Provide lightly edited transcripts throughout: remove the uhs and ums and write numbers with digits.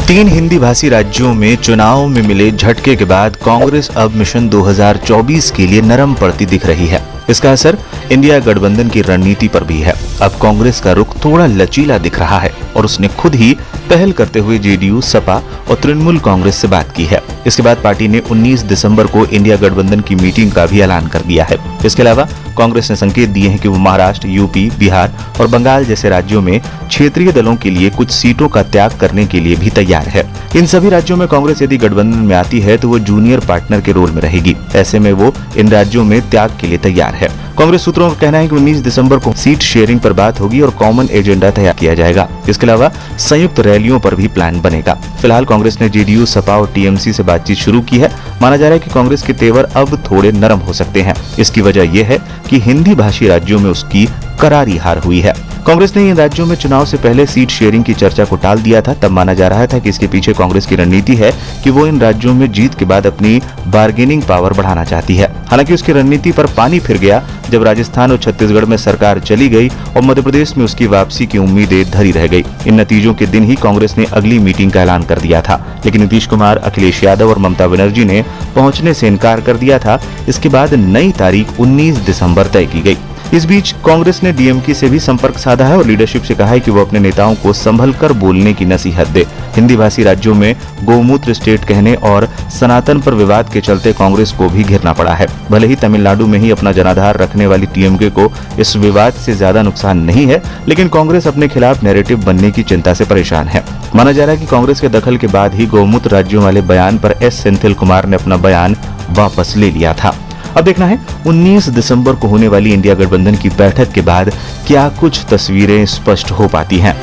तीन हिंदी भाषी राज्यों में चुनाव में मिले झटके के बाद कांग्रेस अब मिशन 2024 के लिए नरम पड़ती दिख रही है। इसका असर इंडिया गठबंधन की रणनीति पर भी है। अब कांग्रेस का रुख थोड़ा लचीला दिख रहा है और उसने खुद ही पहल करते हुए जेडीयू, सपा और तृणमूल कांग्रेस से बात की है। इसके बाद पार्टी ने 19 दिसंबर को इंडिया गठबंधन की मीटिंग का भी ऐलान कर दिया है। इसके अलावा कांग्रेस ने संकेत दिए हैं कि वो महाराष्ट्र, यूपी, बिहार और बंगाल जैसे राज्यों में क्षेत्रीय दलों के लिए कुछ सीटों का त्याग करने के लिए भी तैयार है। इन सभी राज्यों में कांग्रेस यदि गठबंधन में आती है तो वो जूनियर पार्टनर के रोल में रहेगी। ऐसे में वो इन राज्यों में त्याग के लिए तैयार है। कांग्रेस सूत्रों का कहना है कि 19 दिसंबर को सीट शेयरिंग पर बात होगी और कॉमन एजेंडा तैयार किया जाएगा। इसके अलावा संयुक्त रैलियों पर भी प्लान बनेगा। फिलहाल कांग्रेस ने जेडीयू, सपा और टीएमसी से बातचीत शुरू की है। माना जा रहा है कि कांग्रेस के तेवर अब थोड़े नरम हो सकते हैं। इसकी वजह यह है कि हिंदी भाषी राज्यों में उसकी करारी हार हुई है। कांग्रेस ने इन राज्यों में चुनाव से पहले सीट शेयरिंग की चर्चा को टाल दिया था। तब माना जा रहा था कि इसके पीछे कांग्रेस की रणनीति है कि वो इन राज्यों में जीत के बाद अपनी बार्गेनिंग पावर बढ़ाना चाहती है। हालांकि उसकी रणनीति पर पानी फिर गया जब राजस्थान और छत्तीसगढ़ में सरकार चली गई और मध्य प्रदेश में उसकी वापसी की उम्मीदें धरी रह गई। इन नतीजों के दिन ही कांग्रेस ने अगली मीटिंग का ऐलान कर दिया था, लेकिन नीतीश कुमार, अखिलेश यादव और ममता बनर्जी ने पहुंचने से इनकार कर दिया था। इसके बाद नई तारीख 19 दिसंबर तय की गई। इस बीच कांग्रेस ने डीएमके से भी संपर्क साधा है और लीडरशिप से कहा है कि वो अपने नेताओं को संभल कर बोलने की नसीहत दे। हिंदी भाषी राज्यों में गोमूत्र स्टेट कहने और सनातन पर विवाद के चलते कांग्रेस को भी घिरना पड़ा है। भले ही तमिलनाडु में ही अपना जनाधार रखने वाली टीएमके को इस विवाद से ज्यादा नुकसान नहीं है, लेकिन कांग्रेस अपने खिलाफ नैरेटिव बनने की चिंता से परेशान है। माना जा रहा है कि कांग्रेस के दखल के बाद ही गोमूत्र राज्यों वाले बयान पर एस सेंथिल कुमार ने अपना बयान वापस ले लिया था। अब देखना है 19 दिसंबर को होने वाली इंडिया गठबंधन की बैठक के बाद क्या कुछ तस्वीरें स्पष्ट हो पाती हैं।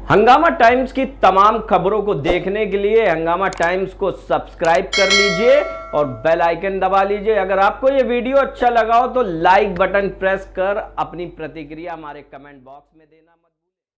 हंगामा टाइम्स की तमाम खबरों को देखने के लिए हंगामा टाइम्स को सब्सक्राइब कर लीजिए और बेल आइकन दबा लीजिए। अगर आपको ये वीडियो अच्छा लगा हो तो लाइक बटन प्रेस कर अपनी प्रतिक्रिया हमारे कमेंट बॉक्स में देना मत